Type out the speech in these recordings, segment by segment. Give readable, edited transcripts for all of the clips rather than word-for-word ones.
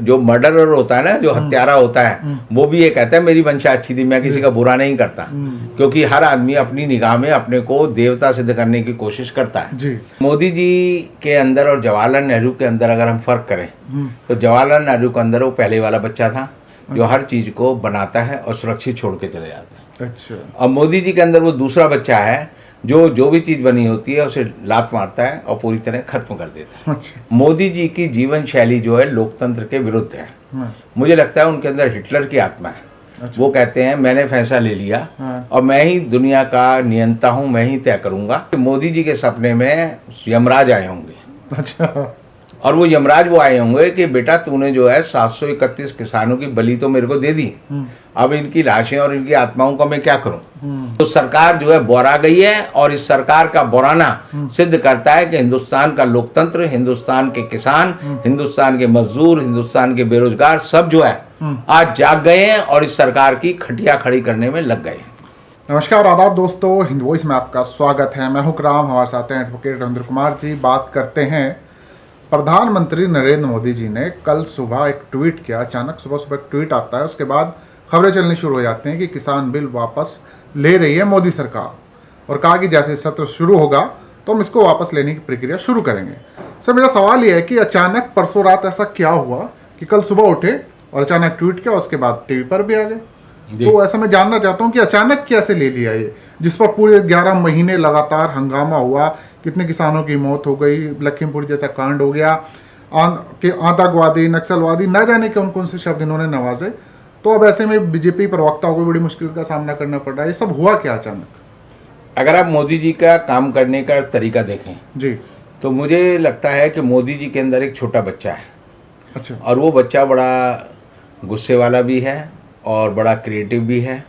जो मर्डरर होता है ना, जो हत्यारा होता है, वो भी ये कहता है मेरी मंशा अच्छी थी, मैं किसी का बुरा नहीं करता। क्योंकि हर आदमी अपनी निगाह में अपने को देवता सिद्ध करने की कोशिश करता है जी। मोदी जी के अंदर और जवाहरलाल नेहरू के अंदर अगर हम फर्क करें तो जवाहरलाल नेहरू के अंदर वो पहले वाला बच्चा था जो हर चीज को बनाता है और सुरक्षित छोड़ के चले जाता है। अच्छा। और मोदी जी के अंदर वो दूसरा बच्चा है जो भी चीज बनी होती है उसे लात मारता है और पूरी तरह खत्म कर देता है। अच्छा। मोदी जी की जीवन शैली जो है लोकतंत्र के विरुद्ध है। मुझे लगता है उनके अंदर हिटलर की आत्मा है। अच्छा। वो कहते हैं मैंने फैसला ले लिया और मैं ही दुनिया का नियंता हूं, मैं ही तय करूंगा। मोदी जी के सपने में यमराज आए होंगे। अच्छा। और वो यमराज वो आए होंगे कि बेटा तूने जो है 731 किसानों की बलि तो मेरे को दे दी, अब इनकी लाशें और इनकी आत्माओं का मैं क्या करूं। तो सरकार जो है बोरा गई है और इस सरकार का बोराना सिद्ध करता है कि हिंदुस्तान का लोकतंत्र, हिंदुस्तान के किसान, हिंदुस्तान के मजदूर, हिंदुस्तान के बेरोजगार सब जो है आज जाग गए हैं और इस सरकार की खटिया खड़ी करने में लग गए हैं। नमस्कार आदाब दोस्तों, हिंद वॉइस में आपका स्वागत है। मैं हूं राम, हमारे साथ हैं एडवोकेट रविंद्र कुमार जी। बात करते हैं प्रधानमंत्री नरेंद्र मोदी जी ने कल सुबह एक ट्वीट किया। अचानक सुबह एक ट्वीट आता है, उसके बाद खबरें चलनी शुरू हो जाती हैं कि किसान बिल वापस ले रही है मोदी सरकार, और कहा कि जैसे सत्र शुरू होगा तो हम इसको वापस लेने की प्रक्रिया शुरू करेंगे। सर, मेरा सवाल यह है कि अचानक परसों रात ऐसा क्या हुआ कि कल सुबह उठे और अचानक ट्वीट किया, उसके बाद टीवी पर भी आ गए। तो ऐसा मैं जानना चाहता हूँ कि अचानक कैसे ले लिया ये, जिस पर पूरे 11 महीने लगातार हंगामा हुआ, कितने किसानों की मौत हो गई, लखीमपुर जैसा कांड हो गया, आतंकवादी, नक्सलवादी, न जाने कौन कौन से शब्द इन्होंने नवाजे। तो अब ऐसे में बीजेपी प्रवक्ताओं को बड़ी मुश्किल का सामना करना पड़ रहा है। ये सब हुआ क्या अचानक? अगर आप मोदी जी का काम करने का तरीका देखें जी, तो मुझे लगता है कि मोदी जी के अंदर एक छोटा बच्चा है। अच्छा। और वो बच्चा बड़ा गुस्से वाला भी है और बड़ा क्रिएटिव भी है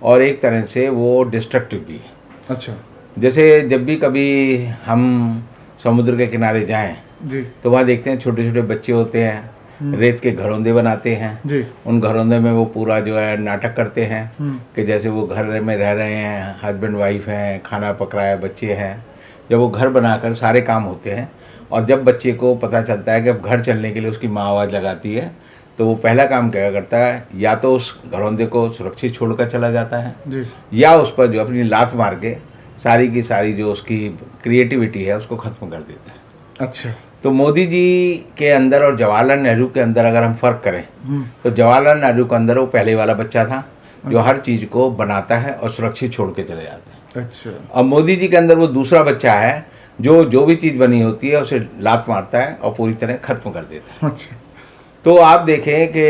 और एक तरह से वो डिस्ट्रक्टिव भी है। अच्छा। जैसे जब भी कभी हम समुद्र के किनारे जाएं जी, तो वहाँ देखते हैं छोटे छोटे बच्चे होते हैं, रेत के घरौंदे बनाते हैं जी। उन घरौंदे में वो पूरा जो है नाटक करते हैं कि जैसे वो घर में रह रहे हैं, हस्बैंड वाइफ हैं, खाना पक रहा है, बच्चे हैं। जब वो घर बनाकर सारे काम होते हैं और जब बच्चे को पता चलता है कि अब घर चलने के लिए उसकी माँ आवाज़ लगाती है, तो वो पहला काम क्या करता है, या तो उस घरौंदे को सुरक्षित छोड़कर चला जाता है जी, या उस पर जो अपनी लात मार के सारी की सारी जो उसकी क्रिएटिविटी है उसको खत्म कर देता है। अच्छा। तो मोदी जी के अंदर और जवाहरलाल नेहरू के अंदर अगर हम फर्क करें तो जवाहरलाल नेहरू के अंदर वो पहले वाला बच्चा था जो हर चीज को बनाता है और सुरक्षित छोड़ के चले जाता है। अच्छा। और मोदी जी के अंदर वो दूसरा बच्चा है जो भी चीज बनी होती है उसे लात मारता है और पूरी तरह खत्म कर देता है। अच्छा। तो आप देखें कि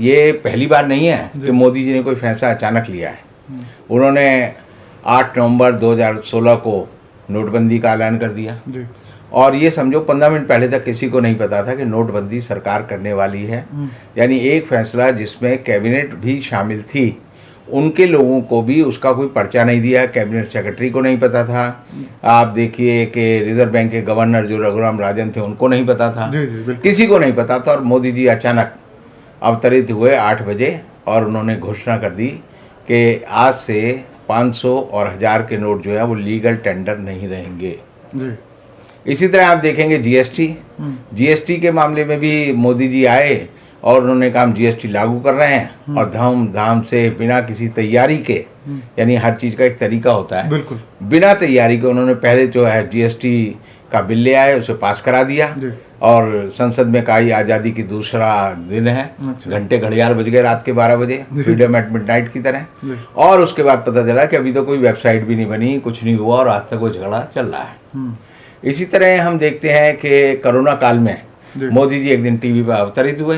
ये पहली बार नहीं है कि मोदी जी ने कोई फैसला अचानक लिया है। उन्होंने 8 नवंबर 2016 को नोटबंदी का ऐलान कर दिया जी। और ये समझो 15 मिनट पहले तक किसी को नहीं पता था कि नोटबंदी सरकार करने वाली है। यानी एक फैसला जिसमें कैबिनेट भी शामिल थी, उनके लोगों को भी उसका कोई पर्चा नहीं दिया, कैबिनेट सेक्रेटरी को नहीं पता था। आप देखिए कि रिजर्व बैंक के गवर्नर जो रघुराम राजन थे उनको नहीं पता था जी, किसी को नहीं पता था। और मोदी जी अचानक अवतरित हुए 8 बजे और उन्होंने घोषणा कर दी कि आज से 500 और 1000 के नोट जो है वो लीगल टेंडर नहीं रहेंगे जी। इसी तरह आप देखेंगे जीएसटी के मामले में भी मोदी जी आए और उन्होंने कहा जीएसटी लागू कर रहे हैं और धाम से बिना किसी तैयारी के, यानी हर चीज का एक तरीका होता है, बिल्कुल बिना तैयारी के उन्होंने पहले जो है जीएसटी का बिल ले आए, उसे पास करा दिया और संसद में कहा आज़ादी की दूसरा दिन है। अच्छा। घंटे घड़ियाल बज गए रात के 12 बजे, फ्रीडम एट मिडनाइट की तरह। और उसके बाद पता चला कि अभी तो कोई वेबसाइट भी नहीं बनी, कुछ नहीं हुआ और आज तक वो झगड़ा चल रहा है। इसी तरह हम देखते हैं कि कोरोना काल में मोदी जी एक दिन टीवी पर अवतरित हुए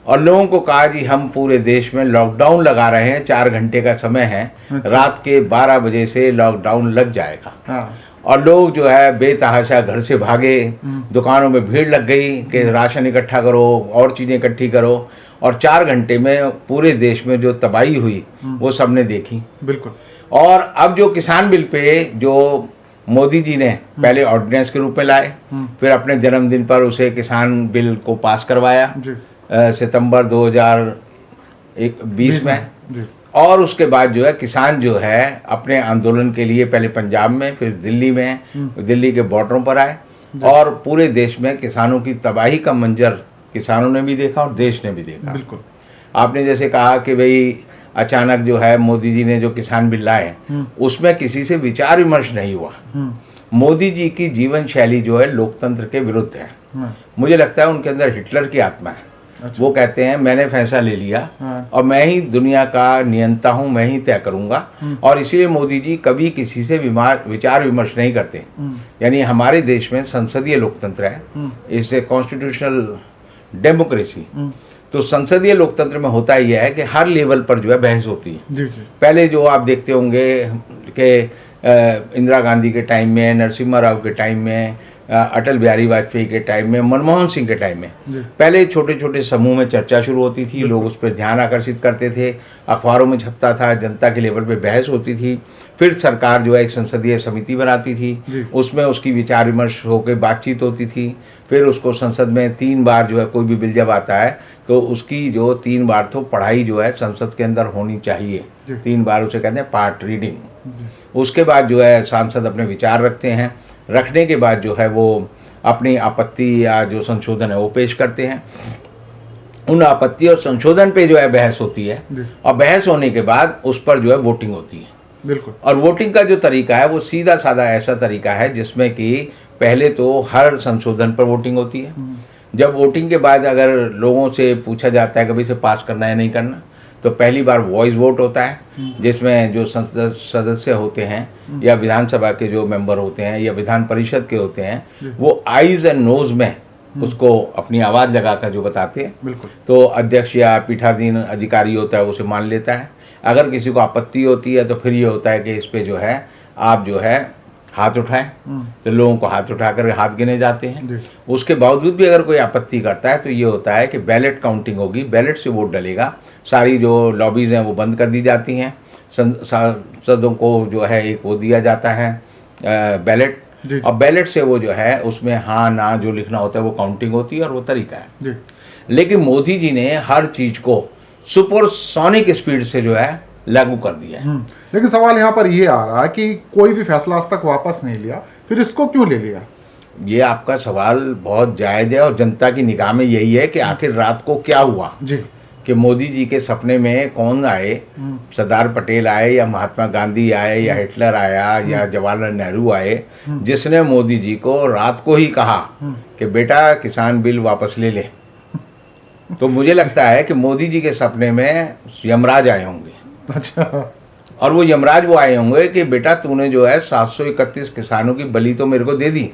और लोगों को कहा जी हम पूरे देश में लॉकडाउन लगा रहे हैं, 4 घंटे का समय है। अच्छा। रात के 12 बजे से लॉकडाउन लग जाएगा। और लोग जो है बेतहाशा घर से भागे, दुकानों में भीड़ लग गई कि राशन इकट्ठा करो और चीजें इकट्ठी करो, और 4 घंटे में पूरे देश में जो तबाही हुई वो सबने देखी। बिल्कुल। और अब जो किसान बिल पे जो मोदी जी ने पहले ऑर्डिनेंस के रूप में लाए, फिर अपने जन्मदिन पर उसे किसान बिल को पास करवाया सितंबर 2020 में जी। और उसके बाद जो है किसान जो है अपने आंदोलन के लिए पहले पंजाब में, फिर दिल्ली में, दिल्ली के बॉर्डरों पर आए और पूरे देश में किसानों की तबाही का मंजर किसानों ने भी देखा और देश ने भी देखा। बिल्कुल। आपने जैसे कहा कि भाई अचानक जो है मोदी जी ने जो किसान बिल लाए, उसमें किसी से विचार विमर्श नहीं हुआ। मोदी जी की जीवन शैली जो है लोकतंत्र के विरुद्ध है। मुझे लगता है उनके अंदर हिटलर की आत्मा है। अच्छा। वो कहते हैं मैंने फैसला ले लिया और मैं ही दुनिया का नियंता हूं, मैं ही तय करूंगा। और इसीलिए मोदी जी कभी किसी से विचार विमर्श नहीं करते। यानी हमारे देश में संसदीय लोकतंत्र है, इसे कॉन्स्टिट्यूशनल डेमोक्रेसी। तो संसदीय लोकतंत्र में होता यह है कि हर लेवल पर जो है बहस होती है। जी जी। पहले जो आप देखते होंगे कि इंदिरा गांधी के टाइम में, नरसिम्हा राव के टाइम में, अटल बिहारी वाजपेयी के टाइम में, मनमोहन सिंह के टाइम में पहले छोटे छोटे समूह में चर्चा शुरू होती थी, लोग उस पर ध्यान आकर्षित करते थे, अखबारों में छपता था, जनता के लेवल पे बहस होती थी। फिर सरकार जो है एक संसदीय समिति बनाती थी, उसमें उसकी विचार विमर्श होकर बातचीत होती थी। फिर उसको संसद में 3 बार जो है कोई भी बिल जब आता है तो उसकी जो 3 बार तो पढ़ाई जो है संसद के अंदर होनी चाहिए। 3 बार उसे कहते हैं पार्ट रीडिंग। उसके बाद जो है सांसद अपने विचार रखते हैं, रखने के बाद जो है वो अपनी आपत्ति या जो संशोधन है वो पेश करते हैं। उन आपत्ति और संशोधन पे जो है बहस होती है और बहस होने के बाद उस पर जो है वोटिंग होती है। बिल्कुल। और वोटिंग का जो तरीका है वो सीधा साधा ऐसा तरीका है जिसमें कि पहले तो हर संशोधन पर वोटिंग होती है। जब वोटिंग के बाद अगर लोगों से पूछा जाता है कि भाई इसे पास करना है नहीं करना, तो पहली बार वॉइस वोट होता है, जिसमें जो संसद सदस्य होते हैं या विधानसभा के जो मेंबर होते हैं या विधान परिषद के होते हैं, वो आईज एंड नोज में उसको अपनी आवाज़ लगाकर जो बताते हैं। बिल्कुल। तो अध्यक्ष या पीठाधीन अधिकारी होता है उसे मान लेता है। अगर किसी को आपत्ति होती है तो फिर ये होता है कि इस पे जो है आप जो है हाथ उठाएं, तो लोगों को हाथ उठाकर हाथ गिने जाते हैं। उसके बावजूद भी अगर कोई आपत्ति करता है तो ये होता है कि बैलेट काउंटिंग होगी, बैलेट से वोट डलेगा। सारी जो लॉबीज हैं वो बंद कर दी जाती हैं, सांसदों को जो है एक वो दिया जाता है बैलेट, और बैलेट से वो जो है उसमें हाँ ना जो लिखना होता है वो काउंटिंग होती है और वो तरीका है। लेकिन मोदी जी ने हर चीज को सुपरसोनिक स्पीड से जो है लागू कर दिया है। लेकिन सवाल यहाँ पर ये आ रहा है कि कोई भी फैसला आज तक वापस नहीं लिया, फिर इसको क्यों ले लिया? ये आपका सवाल बहुत जायज है और जनता की निगाह में यही है कि आखिर रात को क्या हुआ जी, कि मोदी जी के सपने में कौन आए, सरदार पटेल आए या महात्मा गांधी आए या हिटलर आया या जवाहरलाल नेहरू आए, जिसने मोदी जी को रात को ही कहा कि बेटा किसान बिल वापस ले ले। तो मुझे लगता है कि मोदी जी के सपने में यमराज आए होंगे। अच्छा। और वो यमराज वो आए होंगे कि बेटा तूने जो है 731 किसानों की बलि तो मेरे को दे दी,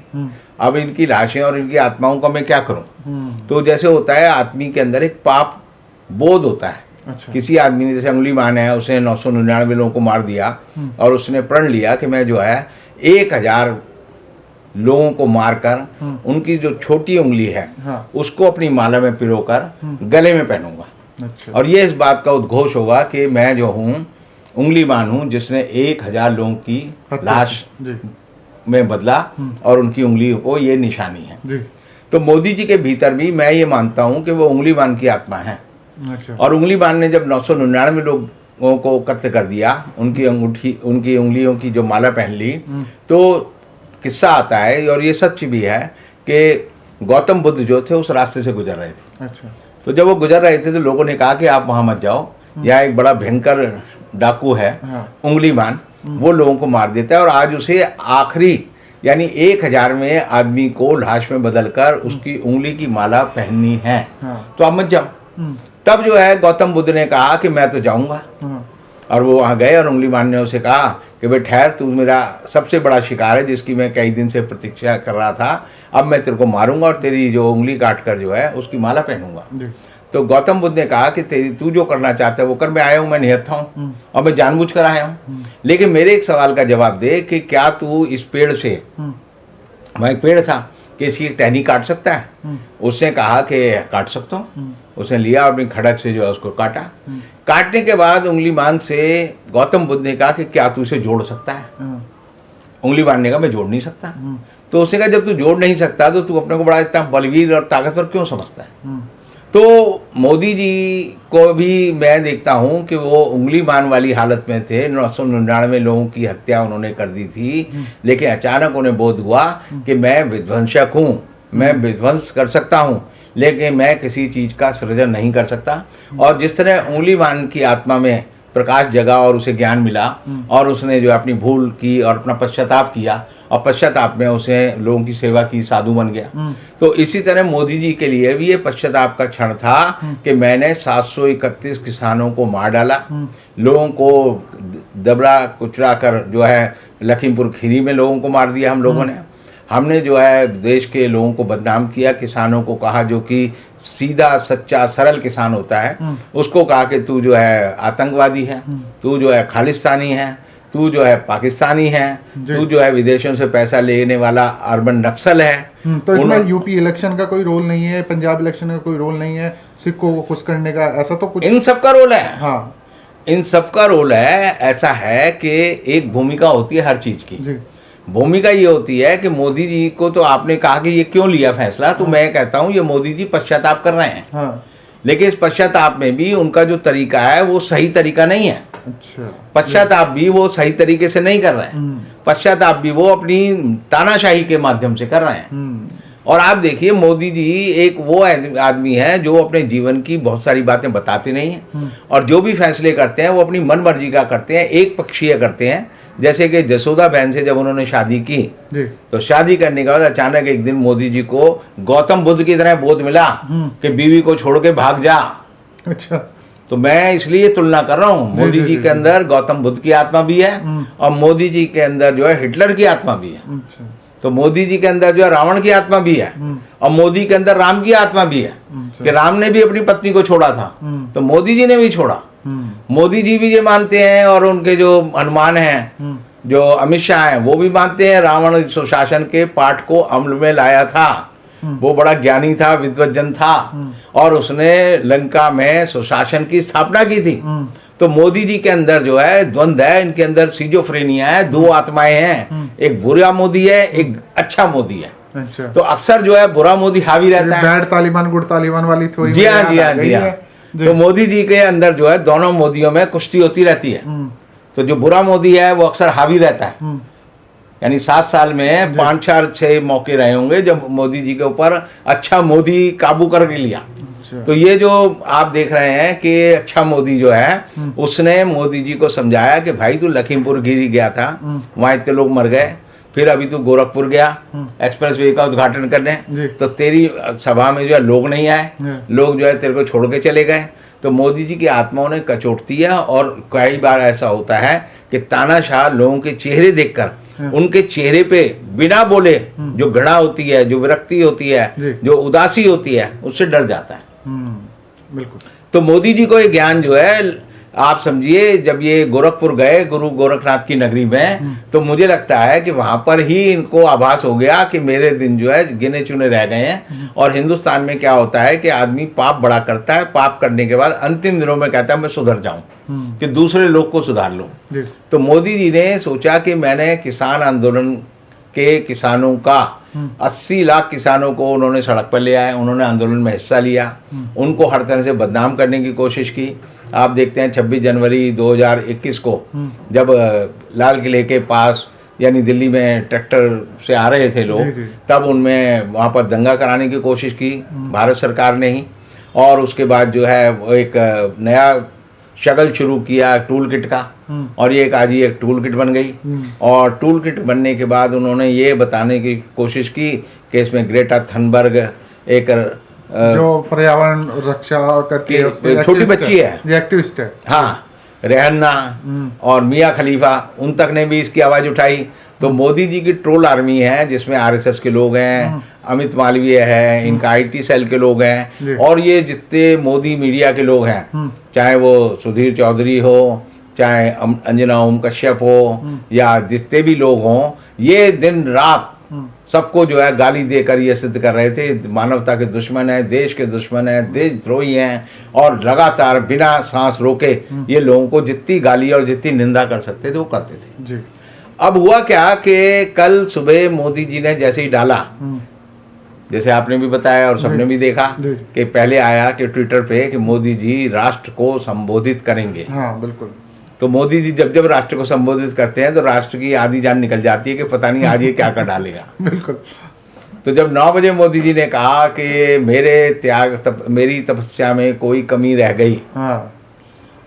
अब इनकी लाशें और इनकी आत्माओं का मैं क्या करूं। तो जैसे होता है आदमी के अंदर एक पाप बोध होता है। अच्छा। किसी आदमी ने जैसे अंगुलीमान है, उसने 999 लोगों को मार दिया और उसने प्रण लिया कि मैं जो है 1000 लोगों को मारकर उनकी जो छोटी उंगली है उसको अपनी माला में पिरोकर गले में पहनूंगा। अच्छा। और ये इस बात का उद्घोष होगा कि मैं जो हूँ उंगलीमान हूँ जिसने 1000 लोगों की लाश में बदला और उनकी उंगलियों को ये निशानी है जी। तो मोदी जी के भीतर भी मैं ये मानता हूँ कि वो उंगलीमान की आत्मा है। अच्छा। और उंगलीमान ने जब 999 लोगों को कत्ल कर दिया, उनकी अंगूठी उनकी उंगलियों की जो माला पहन ली, तो किस्सा आता है और ये सच भी है कि गौतम बुद्ध जो थे उस रास्ते से गुजर रहे थे। अच्छा। तो जब वो गुजर रहे थे तो लोगों ने कहा कि आप वहां मत जाओ, यहाँ एक बड़ा भयंकर डाकू है उंगलीमान, वो लोगों को मार देता है और आज उसे आखिरी यानी 1000 में आदमी को लाश में बदलकर उसकी उंगली की माला पहननी है। तो आप मत जाओ। तब जो है गौतम बुद्ध ने कहा कि मैं तो जाऊंगा। और वो वहां गए और उंगलीमान ने उसे कहा कि भाई ठहर, तू मेरा सबसे बड़ा शिकार है जिसकी मैं कई दिन से प्रतीक्षा कर रहा था, अब मैं तेरे को मारूंगा और तेरी जो उंगली काट कर जो है उसकी माला पहनूंगा। तो गौतम बुद्ध ने कहा कि तू जो करना चाहता है वो कर, मैं आया हूँ, मैं निहत्था हूँ और मैं जानबूझकर आया हूँ। लेकिन मेरे एक सवाल का जवाब दे कि क्या तू इस पेड़ से, वहाँ एक पेड़ था, कि इसकी टहनी काट सकता है? उसने कहा कि काट सकता हूँ। उसने लिया और अपनी खड़क से जो है उसको काटा। काटने के बाद उंगलीमान से गौतम बुद्ध ने कहा कि क्या तू इसे जोड़ सकता है? उंगलीमान ने कहा मैं जोड़ नहीं सकता। तो उसने कहा जब तू जोड़ नहीं सकता तो तू अपने को बड़ा इतना बलवीर और ताकतवर क्यों समझता है? तो मोदी जी को भी मैं देखता हूं कि वो उंगलीमान वाली हालत में थे, 999 लोगों की हत्या उन्होंने कर दी थी, लेकिन अचानक उन्हें बोध हुआ कि मैं विध्वंसक हूं, मैं विध्वंस कर सकता हूं, लेकिन मैं किसी चीज़ का सृजन नहीं कर सकता। और जिस तरह उंगलीवान की आत्मा में प्रकाश जगा और उसे ज्ञान मिला और उसने जो अपनी भूल की और अपना पश्चाताप किया और पश्चाताप में उसे लोगों की सेवा की, साधु बन गया। तो इसी तरह मोदी जी के लिए भी ये पश्चाताप का क्षण था कि मैंने 731 किसानों को मार डाला, लोगों को दबड़ा कुचला कर जो है लखीमपुर खीरी में लोगों को मार दिया हम लोगों ने। हमने जो है देश के लोगों को बदनाम किया, किसानों को कहा जो कि सीधा सच्चा सरल किसान होता है उसको कहा कि तू जो है आतंकवादी है, तू जो है खालिस्तानी है, तू जो है पाकिस्तानी है, तू जो है विदेशों से पैसा लेने वाला अर्बन नक्सल है। तो इसमें यूपी इलेक्शन का कोई रोल नहीं है, पंजाब इलेक्शन का कोई रोल नहीं है, सिखों को खुश करने का ऐसा तो कुछ? इन सबका रोल है। हाँ, इन सबका रोल है। ऐसा है कि एक भूमिका होती है हर चीज की जी। भूमिका ये होती है कि मोदी जी को तो आपने कहा कि ये क्यों लिया फैसला, तो मैं कहता हूँ ये मोदी जी पश्चाताप कर रहे हैं। हाँ। लेकिन इस पश्चाताप में भी उनका जो तरीका है वो सही तरीका नहीं है। अच्छा। पश्चाताप भी वो सही तरीके से नहीं कर रहे हैं। पश्चाताप भी वो अपनी तानाशाही के माध्यम से कर रहे हैं। और आप देखिए मोदी जी एक वो आदमी है जो अपने जीवन की बहुत सारी बातें बताते नहीं हैं और जो भी फैसले करते हैं वो अपनी मन मर्जी का करते हैं, एक पक्षीय करते हैं। जैसे कि जसोदा बहन से जब उन्होंने शादी की तो शादी करने के बाद अचानक एक दिन मोदी जी को गौतम बुद्ध की तरह बोध मिला कि बीवी को छोड़ के भाग जा। अच्छा। तो मैं इसलिए तुलना कर रहा हूँ, मोदी जी के अंदर गौतम बुद्ध की आत्मा भी है और मोदी जी के अंदर जो है हिटलर की आत्मा भी है। तो मोदी जी के अंदर जो है रावण की आत्मा भी है और मोदी के अंदर राम की आत्मा भी है कि राम ने भी अपनी पत्नी को छोड़ा था तो मोदी जी ने भी छोड़ा। मोदी जी भी ये मानते हैं और उनके जो हनुमान हैं जो अमित शाह हैं वो भी मानते हैं रावण सुशासन के पाठ को अमल में लाया था। वो बड़ा ज्ञानी था, विद्वज्जन था और उसने लंका में सुशासन की स्थापना की थी। तो मोदी जी के अंदर जो है द्वंद्व है, इनके अंदर सिजोफ्रेनिया है, दो आत्माएं हैं, एक बुरा मोदी है, एक अच्छा मोदी है। अच्छा। तो अक्सर जो है बुरा मोदी हावी रहता है, बैड तालिबान गुड तालिबान वाली थोड़ी। जी हाँ, जी हाँ, जी हाँ। तो मोदी जी के अंदर जो है दोनों मोदियों में कुश्ती होती रहती है। तो जो बुरा मोदी है वो अक्सर हावी रहता है। यानी 7 साल में 5-4-6 मौके रहे होंगे जब मोदी जी के ऊपर अच्छा मोदी काबू कर लिया। तो ये जो आप देख रहे हैं कि अच्छा मोदी जो है उसने मोदी जी को समझाया कि भाई तू लखीमपुर खीरी गया था, वहां इतने लोग मर गए, फिर अभी तू गोरखपुर गया एक्सप्रेसवे का उद्घाटन करने, तो तेरी सभा में जो है लोग नहीं आए, लोग जो है तेरे को छोड़ के चले गए। तो मोदी जी की आत्माओं ने कचोटती है और कई बार ऐसा होता है कि तानाशाह लोगों के चेहरे देखकर उनके चेहरे पे बिना बोले जो घृणा होती है, जो विरक्ति होती है, जो उदासी होती है, उससे डर जाता है। बिल्कुल। तो मोदी जी को ये ज्ञान जो है आप समझिए जब ये गोरखपुर गए गुरु गोरखनाथ की नगरी में तो मुझे लगता है कि वहां पर ही इनको आभास हो गया कि मेरे दिन जो है गिने चुने रह गए हैं। और हिंदुस्तान में क्या होता है कि आदमी पाप बड़ा करता है, पाप करने के बाद अंतिम दिनों में कहता है मैं सुधर जाऊं कि दूसरे लोग को सुधार लूं। तो मोदी जी ने सोचा कि मैंने किसान आंदोलन के किसानों का 80 लाख किसानों को उन्होंने सड़क पर ले आए, उन्होंने आंदोलन में हिस्सा लिया, उनको हर तरह से बदनाम करने की कोशिश की। आप देखते हैं 26 जनवरी 2021 को जब लाल किले के पास यानी दिल्ली में ट्रैक्टर से आ रहे थे लोग, तब उनमें वहाँ पर दंगा कराने की कोशिश की भारत सरकार ने ही। और उसके बाद जो है वो एक नया शगल शुरू किया टूल किट का और ये आज ही एक टूल किट बन गई। और टूल किट बनने के बाद उन्होंने ये बताने की कोशिश की कि इसमें ग्रेटा थनबर्ग एक जो पर्यावरण रक्षा करके छोटी बच्ची है, एक्टिविस्ट है, हाँ, रेहन्ना और मियाँ खलीफा, उन तक ने भी इसकी आवाज उठाई। तो मोदी जी की ट्रोल आर्मी है जिसमें आरएसएस के लोग हैं, अमित मालवीय है, इनका आईटी सेल के लोग हैं और ये जितने मोदी मीडिया के लोग हैं, चाहे वो सुधीर चौधरी हो, चाहे अंजना ओम कश्यप हो या जितने भी लोग हों, ये दिन रात सबको जो है गाली देकर ये सिद्ध कर रहे थे मानवता के दुश्मन है, देश के दुश्मन है, देशद्रोही हैं और लगातार बिना सांस रोके ये लोगों को जितनी गाली और जितनी निंदा कर सकते थे वो करते थे जी। अब हुआ क्या कि कल सुबह मोदी जी ने जैसे ही डाला, जैसे आपने भी बताया और सबने भी देखा कि पहले आया कि ट्विटर पे कि मोदी जी राष्ट्र को संबोधित करेंगे। हाँ बिल्कुल। तो मोदी जी जब जब राष्ट्र को संबोधित करते हैं तो राष्ट्र की आधी जान निकल जाती है कि पता नहीं आज ये क्या कर डालेगा। बिल्कुल। तो जब 9 बजे मोदी जी ने कहा कि मेरी तपस्या में कोई कमी रह गई, हाँ,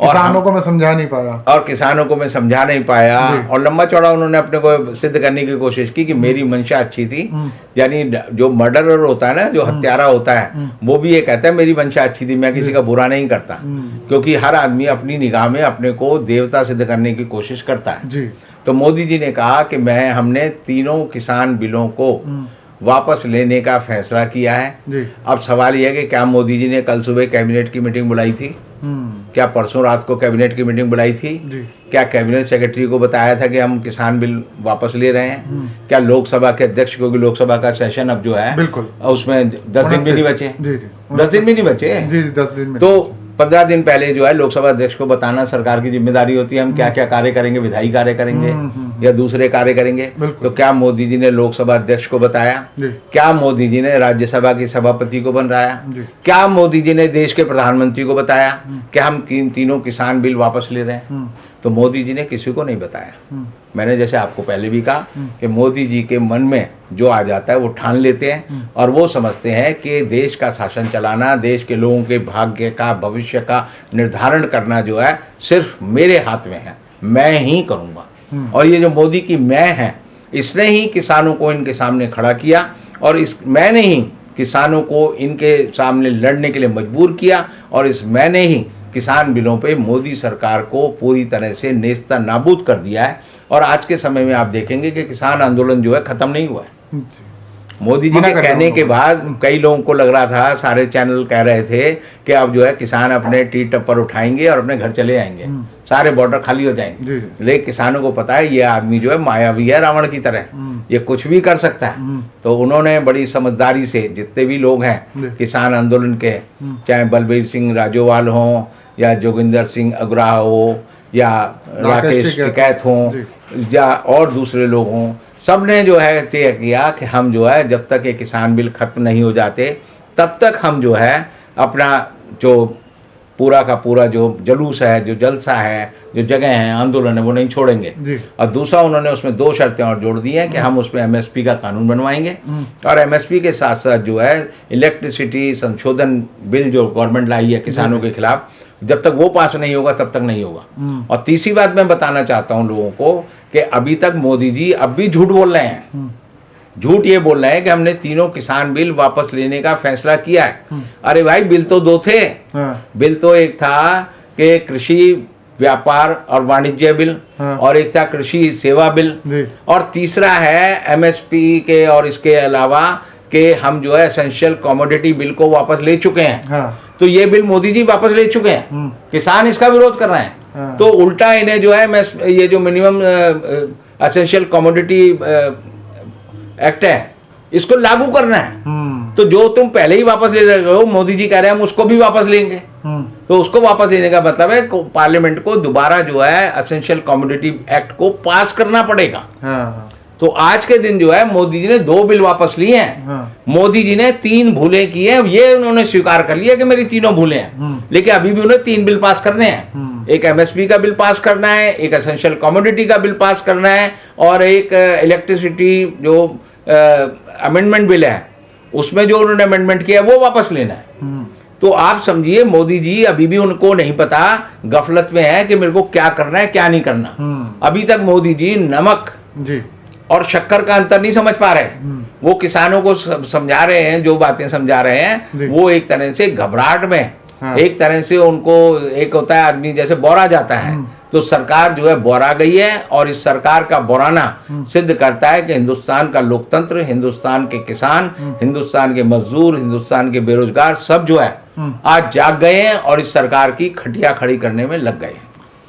किसानों को मैं समझा नहीं पाया, और किसानों को मैं समझा नहीं पाया, और लंबा चौड़ा उन्होंने अपने को सिद्ध करने की कोशिश की कि मेरी मंशा अच्छी थी। यानी जो मर्डरर होता है ना, जो हत्यारा होता है, वो भी ये कहता है मेरी मंशा अच्छी थी, मैं किसी का बुरा नहीं करता, क्योंकि हर आदमी अपनी निगाह में अपने को देवता सिद्ध करने की कोशिश करता है जी। तो मोदी जी ने कहा कि हमने तीनों किसान बिलों को वापस लेने का फैसला किया है जी। अब सवाल यह है कि क्या मोदी जी ने कल सुबह कैबिनेट की मीटिंग बुलाई थी? क्या परसों रात को कैबिनेट की मीटिंग बुलाई थी जी। क्या कैबिनेट सेक्रेटरी को बताया था कि हम किसान बिल वापस ले रहे हैं? क्या लोकसभा के अध्यक्ष, क्योंकि लोकसभा का सेशन अब जो है बिल्कुल उसमें 10 दिन भी नहीं बचे, 10 दिन भी नहीं बचे जी, 10 दिन में। तो 15 दिन पहले जो है लोकसभा अध्यक्ष को बताना सरकार की जिम्मेदारी होती है, हम क्या क्या कार्य करेंगे, विधायी कार्य करेंगे या दूसरे कार्य करेंगे। तो क्या मोदी जी ने लोकसभा अध्यक्ष को बताया? क्या मोदी जी ने राज्यसभा की सभापति को बताया? क्या मोदी जी ने देश के प्रधानमंत्री को बताया कि हम तीनों किसान बिल वापस ले रहे हैं? तो मोदी जी ने किसी को नहीं बताया। मैंने जैसे आपको पहले भी कहा कि मोदी जी के मन में जो आ जाता है वो ठान लेते हैं, और वो समझते हैं कि देश का शासन चलाना, देश के लोगों के भाग्य का, भविष्य का निर्धारण करना जो है सिर्फ मेरे हाथ में है, मैं ही करूँगा। और ये जो मोदी की मैं है, इसने ही किसानों को इनके सामने खड़ा किया, और मैंने ही किसानों को इनके सामने लड़ने के लिए मजबूर किया, और इस मैंने ही किसान बिलों पे मोदी सरकार को पूरी तरह से नेस्ता नाबूद कर दिया है। और आज के समय में आप देखेंगे कि किसान आंदोलन जो है खत्म नहीं हुआ है। मोदी जी के कहने के बाद कई लोगों को लग रहा था, सारे चैनल कह रहे थे कि अब जो है किसान अपने टी टप्पर उठाएंगे और अपने घर चले जाएंगे, सारे बॉर्डर खाली हो जाएंगे। लेकिन किसानों को पता है ये आदमी जो है मायावी है, रावण की तरह, ये कुछ भी कर सकता है। तो उन्होंने बड़ी समझदारी से जितने भी लोग हैं किसान आंदोलन के, चाहे बलबीर सिंह राजोवाल हों या जोगिंदर सिंह अग्रवाल हो या राकेश टिकैत हों या और दूसरे लोग हों, सब ने जो है तय किया कि हम जो है जब तक ये किसान बिल खत्म नहीं हो जाते तब तक हम जो है अपना जो पूरा का पूरा जो जलूस है, जो जलसा है, जो जगह है, आंदोलन है, वो नहीं छोड़ेंगे। और दूसरा उन्होंने उसमें 2 शर्तें और जोड़ दी हैं कि हम उसमें एमएसपी का कानून बनवाएंगे, और एमएसपी के साथ साथ जो है इलेक्ट्रिसिटी संशोधन बिल जो गवर्नमेंट लाई है किसानों के खिलाफ, जब तक वो पास नहीं होगा तब तक नहीं होगा। और तीसरी बात मैं बताना चाहता हूं लोगों को कि अभी तक मोदी जी अब भी झूठ बोल रहे हैं। झूठ ये बोल रहे हैं कि हमने तीनों किसान बिल वापस लेने का फैसला किया है। अरे भाई, बिल तो 2 थे। बिल तो एक था कि कृषि व्यापार और वाणिज्य बिल, और एक था कृषि सेवा बिल, और तीसरा है एमएसपी के, और इसके अलावा कि हम जो है एसेंशियल कमोडिटी बिल को वापस ले चुके हैं। तो ये बिल मोदी जी वापस ले चुके हैं, किसान इसका विरोध कर रहे हैं। तो उल्टा इन्हें जो है ये जो मिनिमम एसेंशियल कमोडिटी एक्ट है इसको लागू करना है। तो जो तुम पहले ही वापस ले रहे हो, मोदी जी कह रहे हैं हम उसको भी वापस लेंगे। तो उसको वापस लेने का मतलब है पार्लियामेंट को दोबारा जो है एसेंशियल कमोडिटी एक्ट को पास करना पड़ेगा। तो आज के दिन जो है मोदी जी ने 2 बिल वापस लिए हैं। मोदी जी ने 3 भूलें की हैं, ये उन्होंने स्वीकार कर लिया कि मेरी तीनों भूलें हैं, लेकिन अभी भी उन्हें 3 बिल पास करने हैं। एक एमएसपी का बिल पास करना है, एक एसेंशियल कमोडिटी का बिल पास करना है, और एक इलेक्ट्रिसिटी जो अमेंडमेंट बिल है उसमें जो उन्होंने अमेंडमेंट किया वो वापस लेना है। तो आप समझिए मोदी जी अभी भी उनको नहीं पता, गफलत में है कि मेरे को क्या करना है क्या नहीं करना। अभी तक मोदी जी नमक जी और शक्कर का अंतर नहीं समझ पा रहे। वो किसानों को समझा रहे हैं, जो बातें समझा रहे हैं वो एक तरह से घबराहट में, एक तरह से उनको, एक होता है आदमी जैसे बोरा जाता है, तो सरकार जो है बोरा गई है। और इस सरकार का बोराना सिद्ध करता है कि हिंदुस्तान का लोकतंत्र, हिंदुस्तान के किसान, हिंदुस्तान के मजदूर, हिंदुस्तान के बेरोजगार सब जो है आज जाग गए हैं और इस सरकार की खटिया खड़ी करने में लग गए हैं।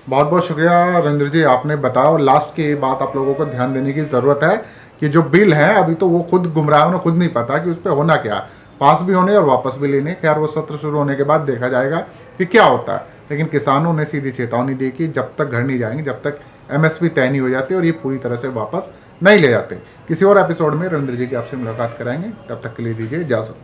बहुत बहुत शुक्रिया रविंद्र जी, आपने बताया। और लास्ट की बात आप लोगों को ध्यान देने की ज़रूरत है कि जो बिल है अभी तो वो खुद गुमराह, उन्हें खुद नहीं पता कि उस पर होना क्या, पास भी होने और वापस भी लेने। खैर वो सत्र शुरू होने के बाद देखा जाएगा कि क्या होता है। लेकिन किसानों ने सीधी चेतावनी दी कि जब तक घर नहीं जाएंगे, जब तक एमएसपी तय नहीं हो जाती और ये पूरी तरह से वापस नहीं ले जाते। किसी और एपिसोड में रविंद्र जी की आपसे मुलाकात कराएंगे, तब तक के लिए दीजिए इजाज़त।